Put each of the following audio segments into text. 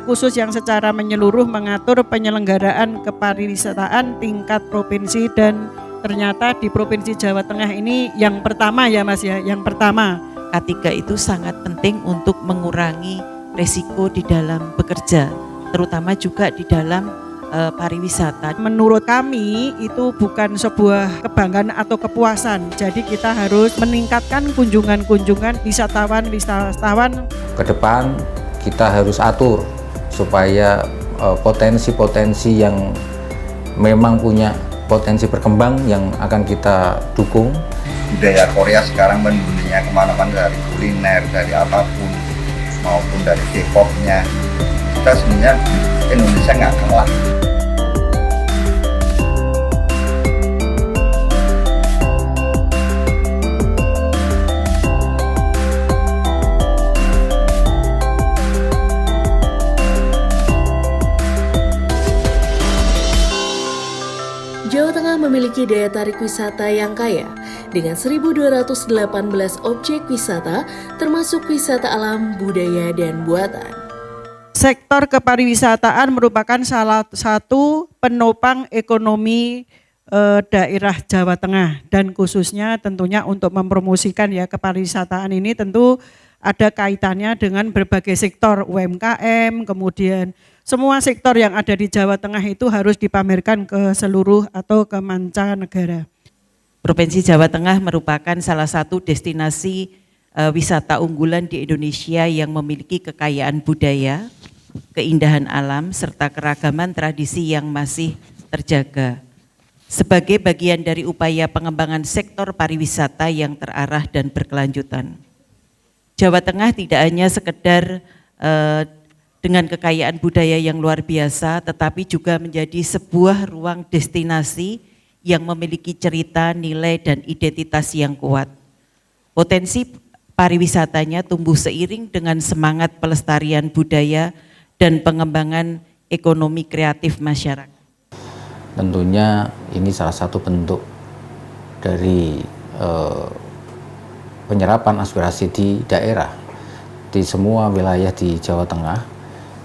khusus yang secara menyeluruh mengatur penyelenggaraan kepariwisataan tingkat provinsi, dan ternyata di Provinsi Jawa Tengah ini yang pertama ya Mas ya, yang pertama. K3 itu sangat penting untuk mengurangi resiko di dalam bekerja, terutama juga di dalam pariwisata. Menurut kami itu bukan sebuah kebanggaan atau kepuasan. Jadi kita harus meningkatkan kunjungan-kunjungan wisatawan. Ke depan kita harus atur supaya potensi-potensi yang memang punya potensi berkembang yang akan kita dukung. Budaya Korea sekarang mendunia kemana-mana, dari kuliner, dari apapun, maupun dari K-pop-nya. Kita sebenarnya Indonesia nggak kalah. Jawa Tengah memiliki daya tarik wisata yang kaya dengan 1.218 objek wisata termasuk wisata alam, budaya, dan buatan. Sektor kepariwisataan merupakan salah satu penopang ekonomi daerah Jawa Tengah, dan khususnya tentunya untuk mempromosikan ya kepariwisataan ini tentu ada kaitannya dengan berbagai sektor UMKM, kemudian semua sektor yang ada di Jawa Tengah itu harus dipamerkan ke seluruh atau ke mancanegara. Provinsi Jawa Tengah merupakan salah satu destinasi wisata unggulan di Indonesia yang memiliki kekayaan budaya, keindahan alam, serta keragaman tradisi yang masih terjaga. Sebagai bagian dari upaya pengembangan sektor pariwisata yang terarah dan berkelanjutan, Jawa Tengah tidak hanya sekedar dengan kekayaan budaya yang luar biasa, tetapi juga menjadi sebuah ruang destinasi yang memiliki cerita, nilai, dan identitas yang kuat. Potensi pariwisatanya tumbuh seiring dengan semangat pelestarian budaya dan pengembangan ekonomi kreatif masyarakat. Tentunya ini salah satu bentuk dari penyerapan aspirasi di daerah, di semua wilayah di Jawa Tengah,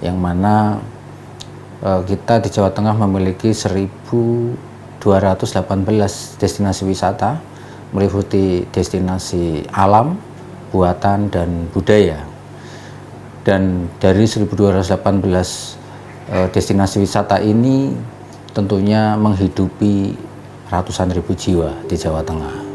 yang mana kita di Jawa Tengah memiliki 1.218 destinasi wisata, meliputi destinasi alam, buatan, dan budaya. Dan dari 1.218 destinasi wisata ini tentunya menghidupi ratusan ribu jiwa di Jawa Tengah.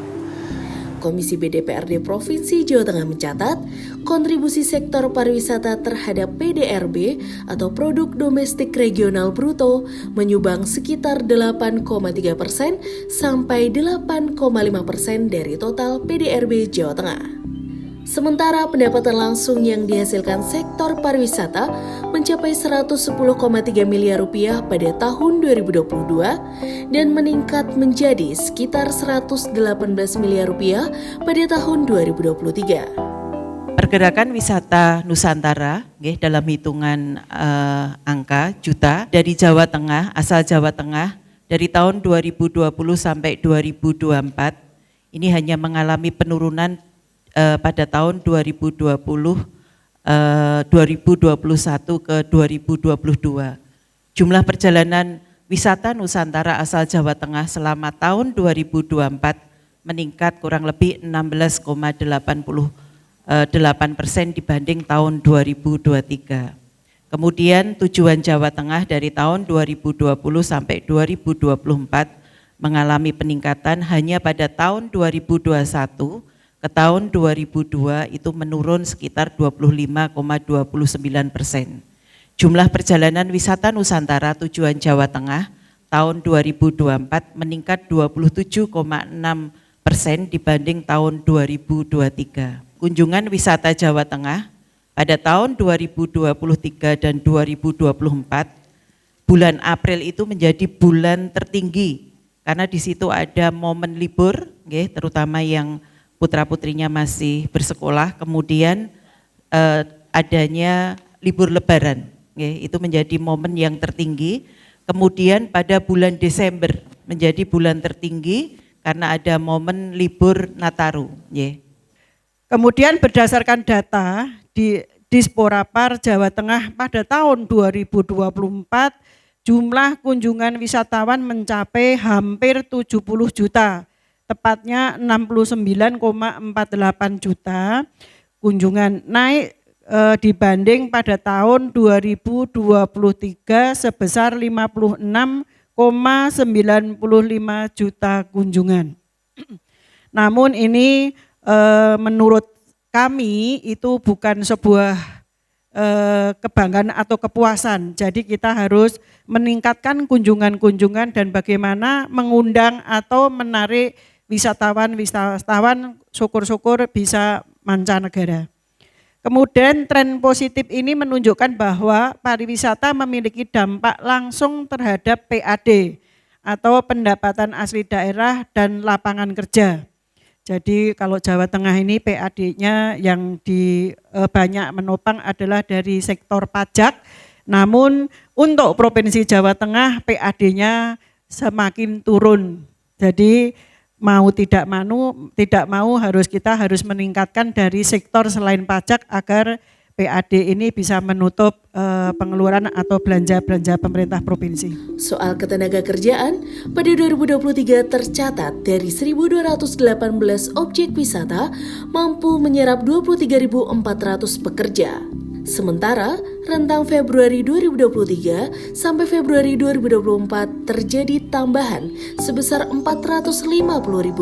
Komisi B DPRD Provinsi Jawa Tengah mencatat kontribusi sektor pariwisata terhadap PDRB atau Produk Domestik Regional Bruto menyumbang sekitar 8,3% sampai 8,5% dari total PDRB Jawa Tengah. Sementara pendapatan langsung yang dihasilkan sektor pariwisata mencapai 110,3 miliar rupiah pada tahun 2022 dan meningkat menjadi sekitar 118 miliar rupiah pada tahun 2023. Pergerakan wisata Nusantara dalam hitungan angka juta dari Jawa Tengah, asal Jawa Tengah dari tahun 2020 sampai 2024 ini hanya mengalami penurunan pada tahun 2021 ke 2022. Jumlah perjalanan wisata Nusantara asal Jawa Tengah selama tahun 2024 meningkat kurang lebih 16,88% dibanding tahun 2023. Kemudian tujuan Jawa Tengah dari tahun 2020 sampai 2024 mengalami peningkatan hanya pada tahun 2021 ke tahun 2002 itu menurun sekitar 25,29%. Jumlah perjalanan wisata Nusantara tujuan Jawa Tengah tahun 2024 meningkat 27,6% dibanding tahun 2023. Kunjungan wisata Jawa Tengah pada tahun 2023 dan 2024, bulan April itu menjadi bulan tertinggi karena di situ ada momen libur, terutama yang putra-putrinya masih bersekolah, kemudian adanya libur lebaran, itu menjadi momen yang tertinggi. Kemudian pada bulan Desember menjadi bulan tertinggi karena ada momen libur Nataru. Kemudian berdasarkan data Disporapar Jawa Tengah pada tahun 2024 jumlah kunjungan wisatawan mencapai hampir 70 juta, tepatnya 69,48 juta kunjungan, naik dibanding pada tahun 2023 sebesar 56,95 juta kunjungan. Namun ini menurut kami itu bukan sebuah kebanggaan atau kepuasan. Jadi kita harus meningkatkan kunjungan-kunjungan dan bagaimana mengundang atau menarik wisatawan syukur-syukur bisa mancanegara. Kemudian tren positif ini menunjukkan bahwa pariwisata memiliki dampak langsung terhadap PAD atau pendapatan asli daerah dan lapangan kerja. Jadi kalau Jawa Tengah ini PAD-nya yang banyak menopang adalah dari sektor pajak, namun untuk Provinsi Jawa Tengah PAD-nya semakin turun. Jadi mau tidak mau kita harus meningkatkan dari sektor selain pajak agar PAD ini bisa menutup pengeluaran atau belanja-belanja pemerintah provinsi. Soal ketenaga kerjaan, pada 2023 tercatat dari 1.218 objek wisata mampu menyerap 23.400 pekerja. Sementara, rentang Februari 2023 sampai Februari 2024 terjadi tambahan sebesar 450.000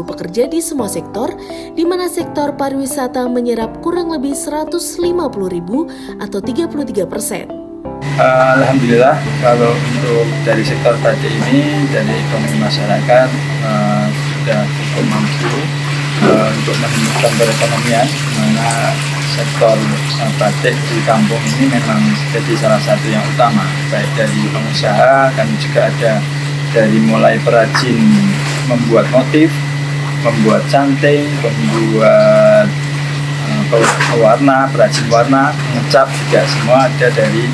pekerja di semua sektor, di mana sektor pariwisata menyerap kurang lebih 150.000 atau 33%. Alhamdulillah, kalau untuk dari sektor batik ini, dari ekonomi masyarakat sudah cukup mampu untuk menumbuhkan perekonomian, di mana sektor batik di kampung ini memang jadi salah satu yang utama, baik dari pengusaha, kami juga ada dari mulai perajin membuat motif, membuat canting, membuat warna, perajin warna, ngecat, juga semua ada dari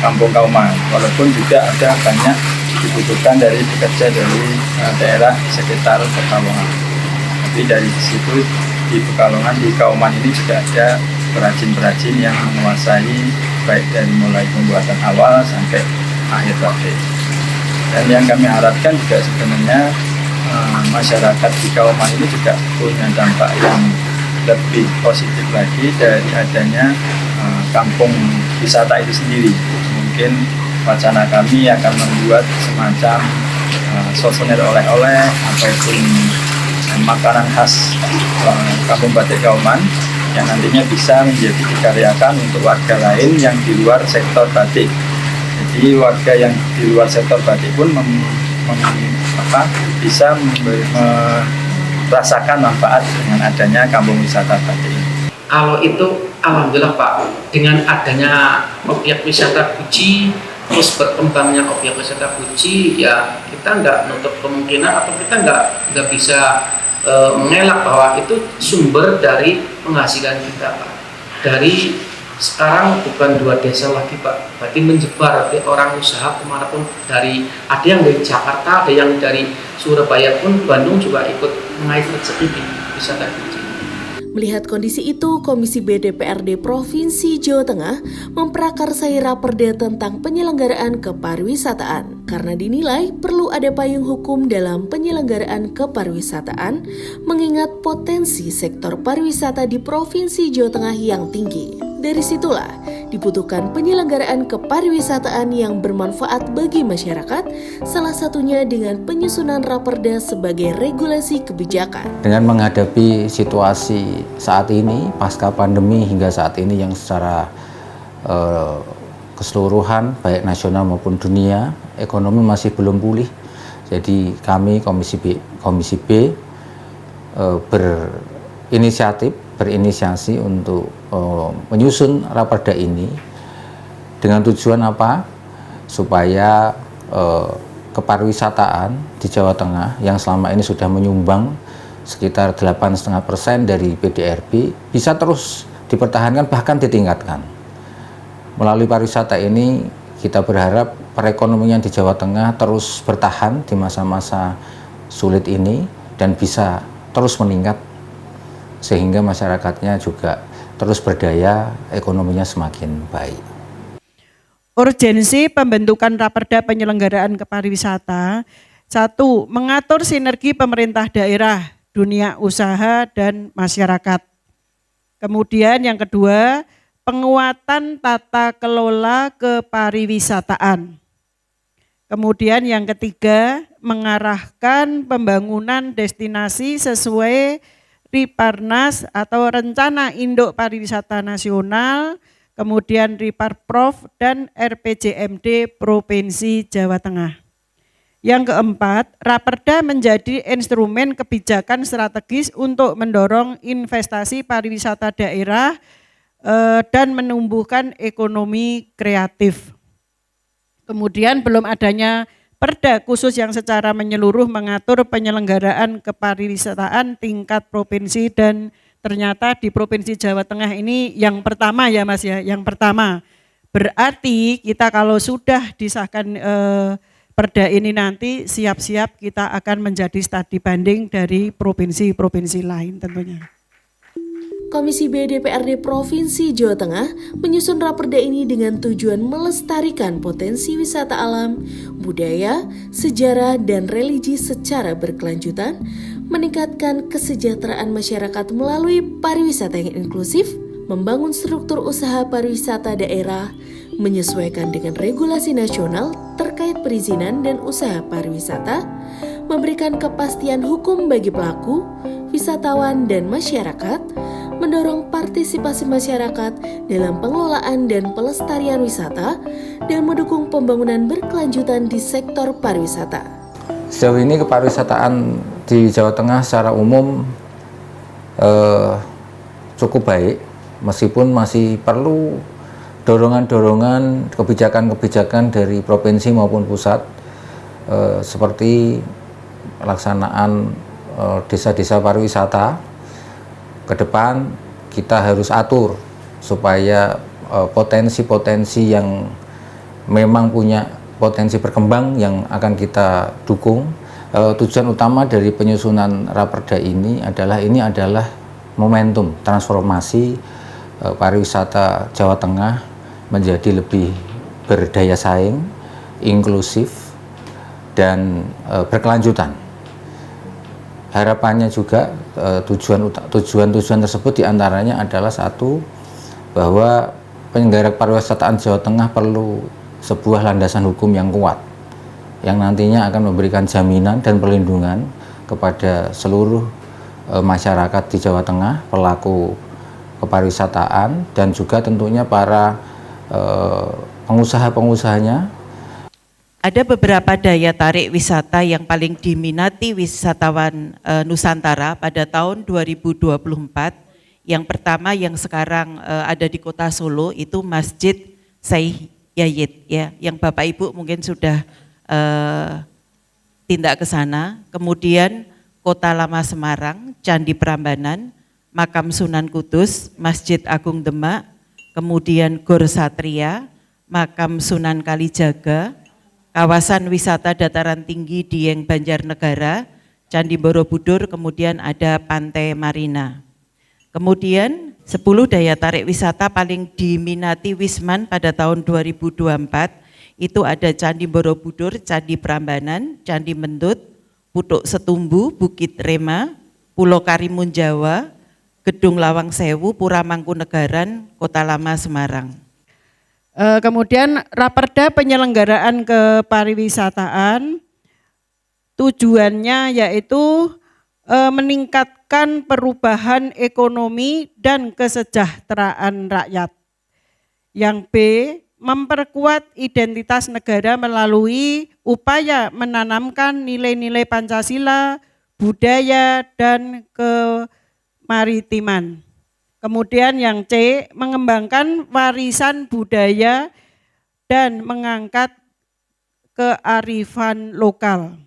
Kampung Kauman. Walaupun juga ada banyak dibutuhkan dari pekerja dari daerah sekitar Pekalongan. Tapi dari situ di Pekalongan, di Kauman ini juga ada perajin-perajin yang menguasai baik dari mulai pembuatan awal sampai akhir batik. Dan yang kami harapkan juga sebenarnya masyarakat di Kauman ini juga punya dampak yang lebih positif lagi dari adanya kampung wisata itu sendiri. Mungkin wacana kami akan membuat semacam souvenir oleh-oleh ataupun makanan khas Kampung Batik Kauman yang nantinya bisa menjadi dikaryakan untuk warga lain yang di luar sektor batik. Jadi warga yang di luar sektor batik pun bisa merasakan manfaat dengan adanya kampung wisata batik ini. Kalau itu alhamdulillah Pak, dengan adanya objek wisata Puji, terus berkembangnya objek wisata Puji, ya kita nggak nutup kemungkinan atau kita nggak bisa mengelak bahwa itu sumber dari penghasilan kita Pak. Dari sekarang bukan 2 desa lagi Pak, berarti menyebar, berarti orang usaha kemanapun, ada yang dari Jakarta, ada yang dari Surabaya pun, Bandung juga ikut mengait rezeki di wisata Puji. Melihat kondisi itu, Komisi B DPRD Provinsi Jawa Tengah memprakarsai raperda tentang penyelenggaraan kepariwisataan karena dinilai perlu ada payung hukum dalam penyelenggaraan kepariwisataan mengingat potensi sektor pariwisata di Provinsi Jawa Tengah yang tinggi. Dari situlah dibutuhkan penyelenggaraan kepariwisataan yang bermanfaat bagi masyarakat, salah satunya dengan penyusunan raperda sebagai regulasi kebijakan. Dengan menghadapi situasi saat ini, pasca pandemi hingga saat ini yang secara keseluruhan, baik nasional maupun dunia, ekonomi masih belum pulih. Jadi kami Komisi B berinisiasi untuk menyusun raperda ini dengan tujuan apa? Supaya kepariwisataan di Jawa Tengah yang selama ini sudah menyumbang sekitar 8,5% dari PDRB bisa terus dipertahankan bahkan ditingkatkan. Melalui pariwisata ini kita berharap perekonomian di Jawa Tengah terus bertahan di masa-masa sulit ini dan bisa terus meningkat sehingga masyarakatnya juga terus berdaya, ekonominya semakin baik. Urgensi pembentukan Raperda penyelenggaraan kepariwisata. 1. Mengatur sinergi pemerintah daerah, dunia usaha, dan masyarakat. Kemudian yang kedua, penguatan tata kelola kepariwisataan. Kemudian yang ketiga, mengarahkan pembangunan destinasi sesuai Riparnas atau Rencana Induk Pariwisata Nasional, kemudian Riparprov dan RPJMD Provinsi Jawa Tengah. Yang keempat, Raperda menjadi instrumen kebijakan strategis untuk mendorong investasi pariwisata daerah dan menumbuhkan ekonomi kreatif. Kemudian belum adanya Perda khusus yang secara menyeluruh mengatur penyelenggaraan kepariwisataan tingkat provinsi, dan ternyata di Provinsi Jawa Tengah ini yang pertama ya Mas ya, yang pertama. Berarti kita kalau sudah disahkan Perda ini nanti siap-siap kita akan menjadi studi banding dari provinsi-provinsi lain tentunya. Komisi B DPRD Provinsi Jawa Tengah menyusun Raperda ini dengan tujuan melestarikan potensi wisata alam, budaya, sejarah, dan religi secara berkelanjutan, meningkatkan kesejahteraan masyarakat melalui pariwisata yang inklusif, membangun struktur usaha pariwisata daerah, menyesuaikan dengan regulasi nasional terkait perizinan dan usaha pariwisata, memberikan kepastian hukum bagi pelaku, wisatawan, dan masyarakat, mendorong partisipasi masyarakat dalam pengelolaan dan pelestarian wisata, dan mendukung pembangunan berkelanjutan di sektor pariwisata. Sejauh ini kepariwisataan di Jawa Tengah secara umum cukup baik, meskipun masih perlu dorongan-dorongan kebijakan-kebijakan dari provinsi maupun pusat, seperti pelaksanaan desa-desa pariwisata. Ke depan kita harus atur supaya potensi-potensi yang memang punya potensi berkembang yang akan kita dukung. Tujuan utama dari penyusunan Raperda ini adalah momentum transformasi pariwisata Jawa Tengah menjadi lebih berdaya saing, inklusif, dan berkelanjutan. Harapannya juga tujuan-tujuan tersebut diantaranya adalah satu, bahwa penyelenggara pariwisataan Jawa Tengah perlu sebuah landasan hukum yang kuat yang nantinya akan memberikan jaminan dan perlindungan kepada seluruh masyarakat di Jawa Tengah, pelaku kepariwisataan, dan juga tentunya para pengusaha-pengusahanya. Ada beberapa daya tarik wisata yang paling diminati wisatawan Nusantara pada tahun 2024. Yang pertama yang sekarang ada di Kota Solo itu Masjid Syekh Yayid ya, yang Bapak Ibu mungkin sudah tindak ke sana. Kemudian Kota Lama Semarang, Candi Prambanan, Makam Sunan Kudus, Masjid Agung Demak, kemudian Gor Satria, Makam Sunan Kalijaga, kawasan wisata dataran tinggi Dieng Banjarnegara, Candi Borobudur, kemudian ada Pantai Marina. Kemudian 10 daya tarik wisata paling diminati Wisman pada tahun 2024 itu ada Candi Borobudur, Candi Prambanan, Candi Mendut, Putuk Setumbu, Bukit Rema, Pulau Karimun Jawa, Gedung Lawang Sewu, Pura Mangkunegaran, Kota Lama Semarang. Kemudian Raperda penyelenggaraan kepariwisataan tujuannya yaitu meningkatkan perubahan ekonomi dan kesejahteraan rakyat. Yang B, memperkuat identitas negara melalui upaya menanamkan nilai-nilai Pancasila, budaya, dan kemaritiman. Kemudian yang C, mengembangkan warisan budaya dan mengangkat kearifan lokal.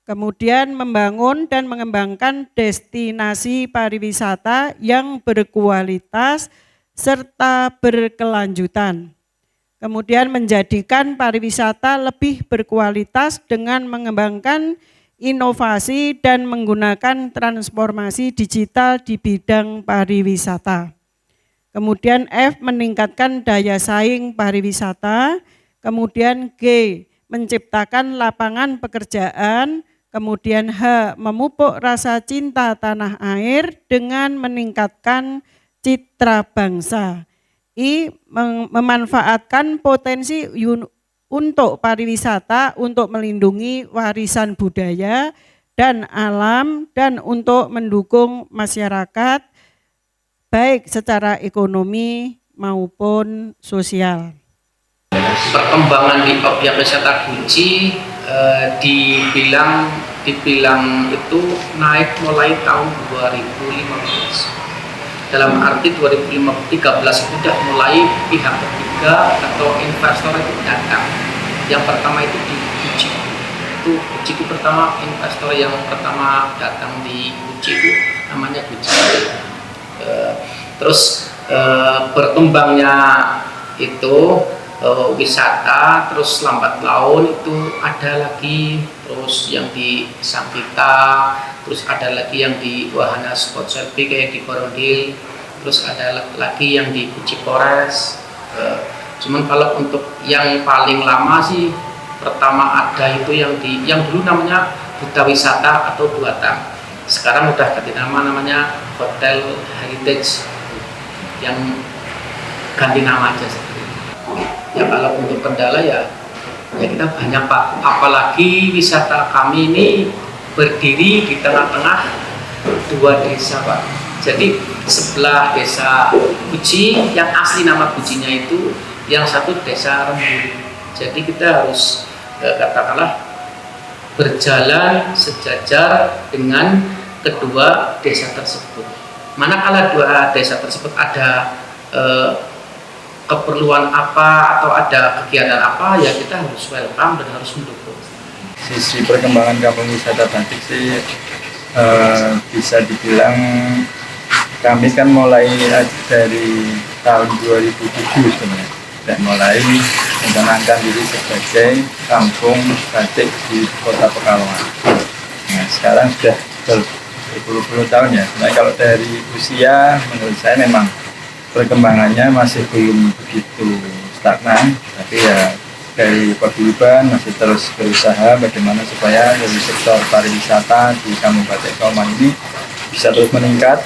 Kemudian membangun dan mengembangkan destinasi pariwisata yang berkualitas serta berkelanjutan. Kemudian menjadikan pariwisata lebih berkualitas dengan mengembangkan inovasi dan menggunakan transformasi digital di bidang pariwisata. Kemudian F, meningkatkan daya saing pariwisata. Kemudian G, menciptakan lapangan pekerjaan. Kemudian H, memupuk rasa cinta tanah air dengan meningkatkan citra bangsa. I, memanfaatkan potensi untuk pariwisata untuk melindungi warisan budaya dan alam dan untuk mendukung masyarakat baik secara ekonomi maupun sosial. Perkembangan di objek wisata Guci dibilang itu naik mulai tahun 2015. Dalam arti 2013 itu sudah mulai pihak ketiga atau investor itu datang. Yang pertama itu di Guci. Guci itu pertama, investor yang pertama datang di Guci itu namanya Guci. Terus berkembangnya itu wisata, terus lambat laun itu ada lagi, terus yang di Sangkita, terus ada lagi yang di wahana spot selfie kayak di Korondil, terus ada lagi yang di Guci Forest. Cuman kalau untuk yang paling lama sih pertama ada itu yang dulu namanya Duta Wisata atau Duatang. Sekarang udah ganti nama, namanya Hotel Heritage, yang ganti nama aja seperti itu. Ya kalau untuk kendala ya kita banyak Pak, apalagi wisata kami ini berdiri di tengah-tengah 2 desa Pak. Jadi sebelah desa Guci, yang asli nama Gucinya itu, yang satu desa Rembuli. Jadi kita harus katakanlah berjalan sejajar dengan kedua desa tersebut. Manakala 2 desa tersebut ada keperluan apa atau ada kegiatan apa, ya kita harus welcome dan harus mendukung. Sisi perkembangan kampung wisata batik sih bisa dibilang kami kan mulai dari tahun 2007 sebenarnya, dan mulai mencanangkan diri sebagai kampung batik di Kota Pekalongan. Nah, sekarang sudah berpuluh-puluh tahun ya. Nah, kalau dari usia menurut saya memang perkembangannya masih belum begitu stagnan, tapi ya dari paguyuban masih terus berusaha bagaimana supaya dari sektor pariwisata di Kampung Batik Kauman ini bisa terus meningkat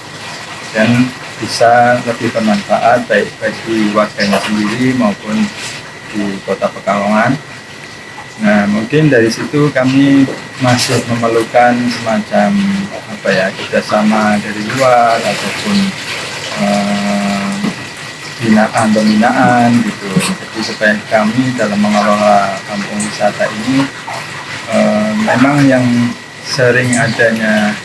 dan bisa lebih bermanfaat baik bagi warganya sendiri maupun di Kota Pekalongan. Nah, mungkin dari situ kami masih memerlukan semacam kerjasama dari luar ataupun binaan gitu. Jadi supaya kami dalam mengelola kampung wisata ini memang yang sering adanya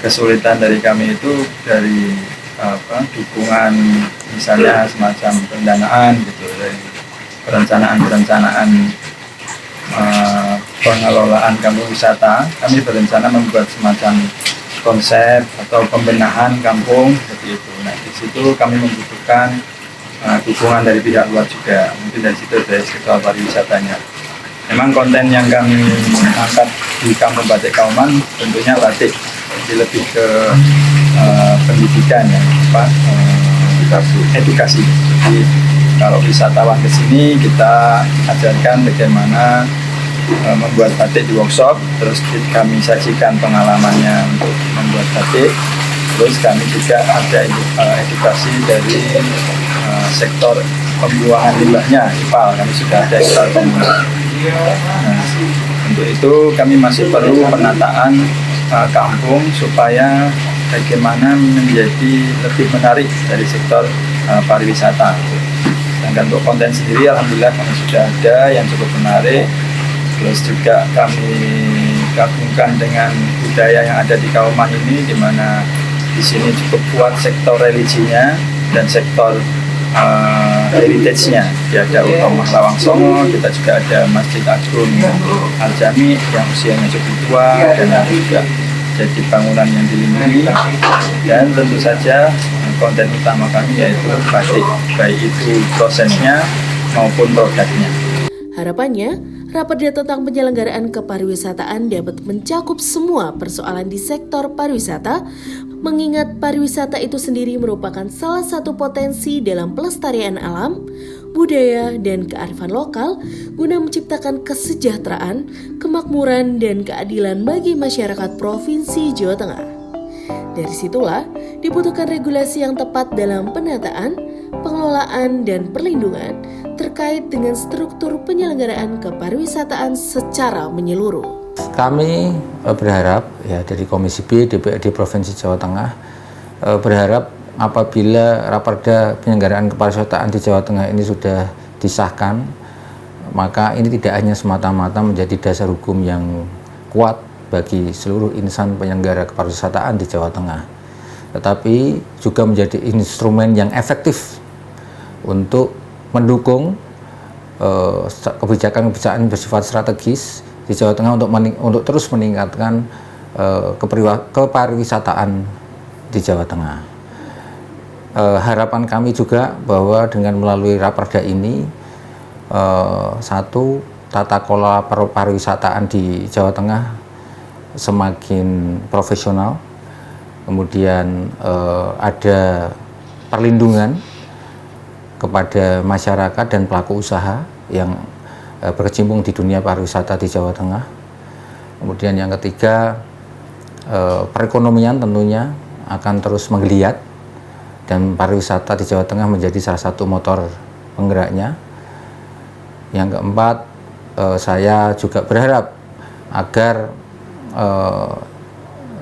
kesulitan dari kami itu dari dukungan, misalnya semacam pendanaan gitu, dari perencanaan pengelolaan kampung wisata. Kami berencana membuat semacam konsep atau pembenahan kampung seperti itu. Nah, di situ kami membutuhkan dukungan dari pihak luar juga, mungkin dari situ dari sektor pariwisatanya. Memang konten yang kami angkat di Kampung Batik Kauman tentunya batik, jadi lebih ke pendidikan ya, edukasi. Jadi kalau wisatawan ke sini kita ajarkan bagaimana membuat batik di workshop, terus kami sajikan pengalamannya untuk membuat batik, terus kami juga ada edukasi dari sektor pembuangan limbahnya, IPAL, kami sudah ada IPAL pembuangan. Nah, untuk itu kami masih perlu penataan kampung supaya bagaimana menjadi lebih menarik dari sektor pariwisata. Sedangkan untuk konten sendiri alhamdulillah kami sudah ada yang cukup menarik. Terus juga kami gabungkan dengan budaya yang ada di Kauman ini, di mana di sini cukup kuat sektor religinya dan sektor heritage-nya. Ada Utama Lawang Songo, kita juga ada Masjid Agung Al-Jami yang usianya cukup tua dan juga jadi bangunan yang dilindungi. Dan tentu saja konten utama kami yaitu batik, baik itu prosesnya maupun produknya. Harapannya, Raperda tentang penyelenggaraan kepariwisataan dapat mencakup semua persoalan di sektor pariwisata, mengingat pariwisata itu sendiri merupakan salah satu potensi dalam pelestarian alam, budaya, dan kearifan lokal guna menciptakan kesejahteraan, kemakmuran, dan keadilan bagi masyarakat Provinsi Jawa Tengah. Dari situlah dibutuhkan regulasi yang tepat dalam penataan, pengelolaan, dan perlindungan terkait dengan struktur penyelenggaraan kepariwisataan secara menyeluruh. Kami berharap ya dari Komisi B DPRD Provinsi Jawa Tengah berharap apabila Raperda penyelenggaraan kepariwisataan di Jawa Tengah ini sudah disahkan, maka ini tidak hanya semata-mata menjadi dasar hukum yang kuat bagi seluruh insan penyelenggara kepariwisataan di Jawa Tengah, tetapi juga menjadi instrumen yang efektif untuk mendukung kebijakan-kebijakan bersifat strategis di Jawa Tengah untuk terus meningkatkan kepariwisataan di Jawa Tengah. Harapan kami juga bahwa dengan melalui Raperda ini, satu, tata kelola pariwisataan di Jawa Tengah semakin profesional, kemudian ada perlindungan kepada masyarakat dan pelaku usaha yang berkecimpung di dunia pariwisata di Jawa Tengah. Kemudian yang ketiga, perekonomian tentunya akan terus menggeliat dan pariwisata di Jawa Tengah menjadi salah satu motor penggeraknya. Yang keempat, saya juga berharap agar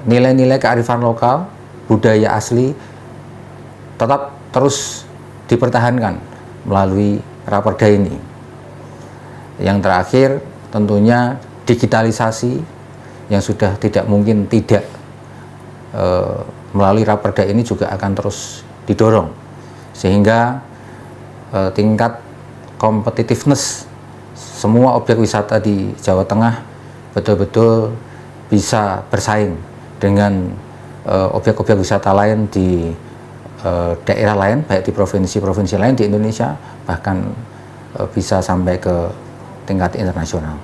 nilai-nilai kearifan lokal, budaya asli tetap terus dipertahankan melalui Raperda ini. Yang terakhir tentunya digitalisasi yang sudah tidak mungkin tidak melalui Raperda ini juga akan terus didorong sehingga tingkat competitiveness semua objek wisata di Jawa Tengah betul-betul bisa bersaing dengan objek-objek wisata lain di daerah lain, baik di provinsi-provinsi lain di Indonesia, bahkan bisa sampai ke tingkat internasional.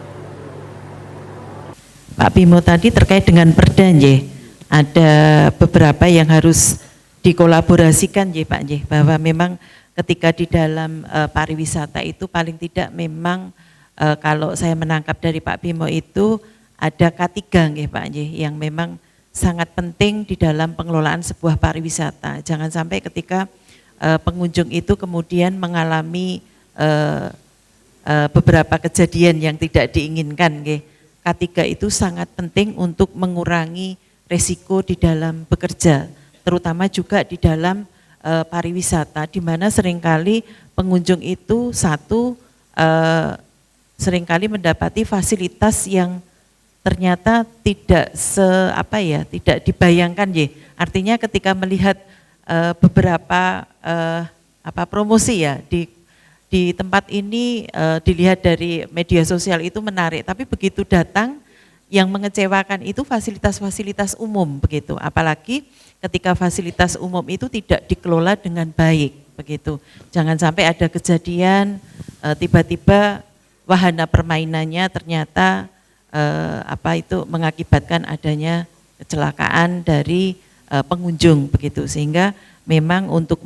Pak Bimo tadi terkait dengan perda nggih, ada beberapa yang harus dikolaborasikan nggih Pak nggih, bahwa memang ketika di dalam pariwisata itu paling tidak memang kalau saya menangkap dari Pak Bimo itu ada K3 nggih Pak nggih yang memang sangat penting di dalam pengelolaan sebuah pariwisata. Jangan sampai ketika pengunjung itu kemudian mengalami beberapa kejadian yang tidak diinginkan nggih. K3 itu sangat penting untuk mengurangi resiko di dalam bekerja, terutama juga di dalam pariwisata, di mana seringkali pengunjung itu seringkali mendapati fasilitas yang ternyata tidak tidak dibayangkan ya. Artinya ketika melihat beberapa promosi ya di tempat ini dilihat dari media sosial itu menarik, tapi begitu datang yang mengecewakan itu fasilitas-fasilitas umum begitu, apalagi ketika fasilitas umum itu tidak dikelola dengan baik begitu. Jangan sampai ada kejadian tiba-tiba wahana permainannya ternyata mengakibatkan adanya kecelakaan dari pengunjung begitu, sehingga memang untuk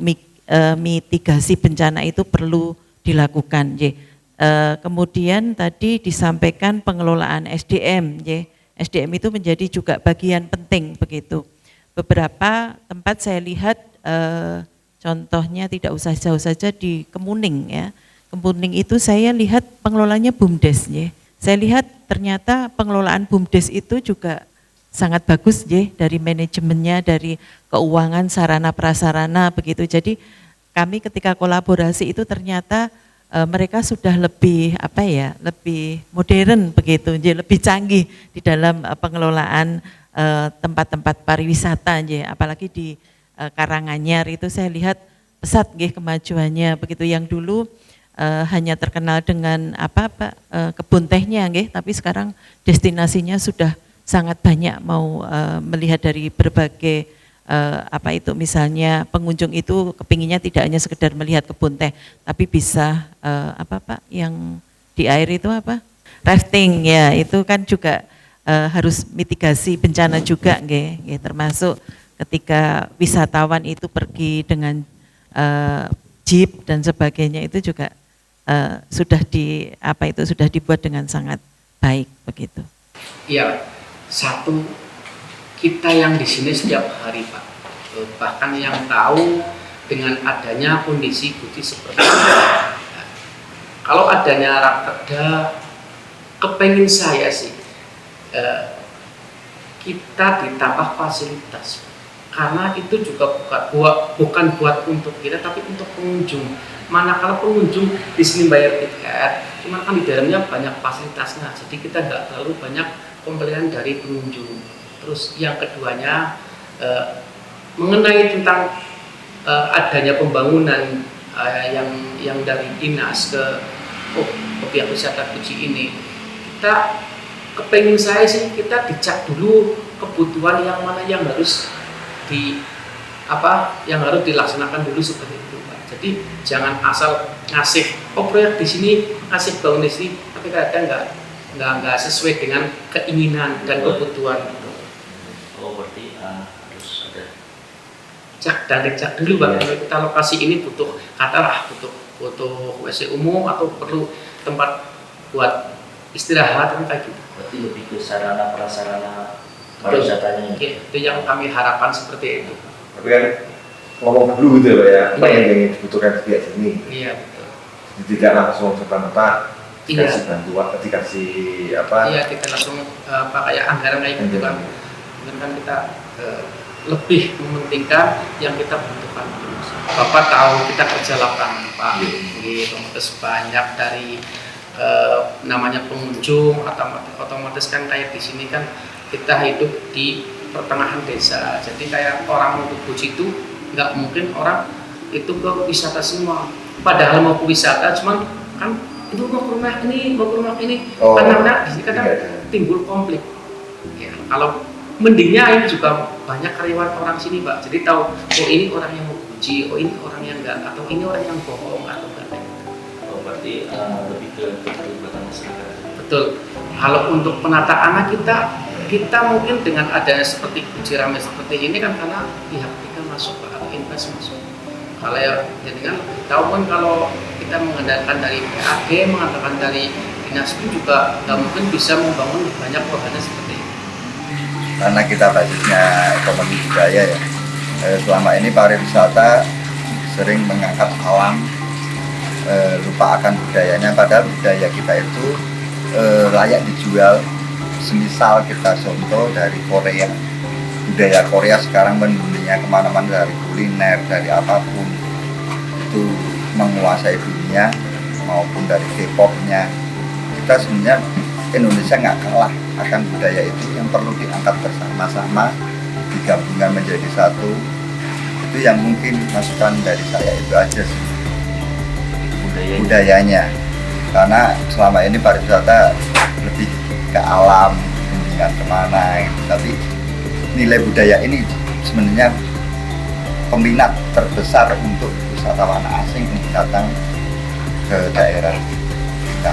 mitigasi bencana itu perlu dilakukan. Kemudian tadi disampaikan pengelolaan SDM, SDM itu menjadi juga bagian penting begitu. Beberapa tempat saya lihat contohnya tidak usah jauh saja di Kemuning ya. Kemuning itu saya lihat pengelolanya BUMDes ya. Saya lihat ternyata pengelolaan BUMDes itu juga sangat bagus ya, dari manajemennya, dari keuangan, sarana prasarana begitu. Jadi kami ketika kolaborasi itu ternyata mereka sudah lebih lebih modern begitu, lebih canggih di dalam pengelolaan tempat-tempat pariwisata ya. Apalagi di Karanganyar itu saya lihat pesat nggih kemajuannya begitu, yang dulu hanya terkenal dengan kebun tehnya nggih, tapi sekarang destinasinya sudah sangat banyak mau melihat dari berbagai misalnya pengunjung itu kepinginnya tidak hanya sekedar melihat kebun teh, tapi bisa yang di air itu rafting ya, itu kan juga harus mitigasi bencana juga nggih, termasuk ketika wisatawan itu pergi dengan jeep dan sebagainya itu juga sudah dibuat dengan sangat baik begitu. Iya, satu, kita yang di sini setiap hari Pak, bahkan yang tahu dengan adanya kondisi Guci seperti ini. Nah, kalau adanya Raperda, kepengin saya sih kita ditambah fasilitas, karena itu juga bukan buat untuk kita tapi untuk pengunjung. Manakala pengunjung di sini bayar tiket, cuma kan di dalamnya banyak fasilitasnya, jadi kita nggak terlalu banyak komplain dari pengunjung. Terus yang keduanya mengenai tentang adanya pembangunan yang dari dinas ke objek wisata Guci ini, kita kepengin saya sih kita dicek dulu kebutuhan yang mana yang harus yang harus dilaksanakan dulu seperti itu Pak. Jadi jangan asal ngasih proyek di sini, ngasih bangun di sini, tapi kadang nggak sesuai dengan keinginan dan kebutuhan. Oh, berarti harus ada cek dulu Pak. Kalau kita lokasi ini butuh butuh WC umum atau perlu tempat buat istirahat kan kayak gitu. Berarti lebih ke sarana prasarana pariwisatanya. Itu yang kami harapkan seperti itu. Tapi kan ngomong dulu gitu Pak ya, apa yang dibutuhkan setiap sini. Iya betul. Tidak langsung serta-merta Iya. dikasih bantuan, dikasih apa? Iya, kita langsung kayak anggaran kayak gitu kan. Mungkin kan kita lebih mementingkan yang kita butuhkan. Bapak tahu kita kerja lapangan Pak, gitu. Terus banyak dari namanya pengunjung, otomatis kan kayak di sini kan kita hidup di pertengahan desa. Jadi kayak orang mau ke Guci itu nggak mungkin orang itu ke wisata semua. Padahal mau ke wisata, cuman kan itu mau ke rumah ini, karena di sini kadang timbul konflik. Ya, kalau mendingnya ini juga banyak karyawan orang sini Pak, jadi tahu oh ini orang yang mau Guci, oh ini orang yang enggak, atau ini orang yang bohong atau enggak. Oh, berarti lebih ke keterlibatan masyarakat. Betul. Kalau untuk penataannya kita mungkin dengan adanya seperti Guci Rame seperti ini kan karena pihak ketiga masuk atau invest masuk. Kalau ya jadi kan tahu kan kalau kita mengandalkan dari PAG, mengandalkan dari dinas itu juga nggak mungkin bisa membangun banyak wahana seperti ini. Karena kita basisnya ekonomi budaya ya. Selama ini pariwisata sering mengangkat alam, lupa akan budayanya, padahal budaya kita itu layak dijual. Semisal kita contoh dari Korea, budaya Korea sekarang mendunia kemana-mana, dari kuliner, dari apapun itu menguasai dunia, maupun dari K-popnya. Kita sebenarnya Indonesia nggak kalah akan budaya itu, yang perlu diangkat bersama-sama, digabungkan menjadi satu. Itu yang mungkin masukan dari saya itu aja sih, budayanya. Karena selama ini pariwisata lebih ke alam, kunjungan kemana gitu. Tapi nilai budaya ini sebenarnya peminat terbesar untuk wisatawan asing untuk datang ke daerah kita.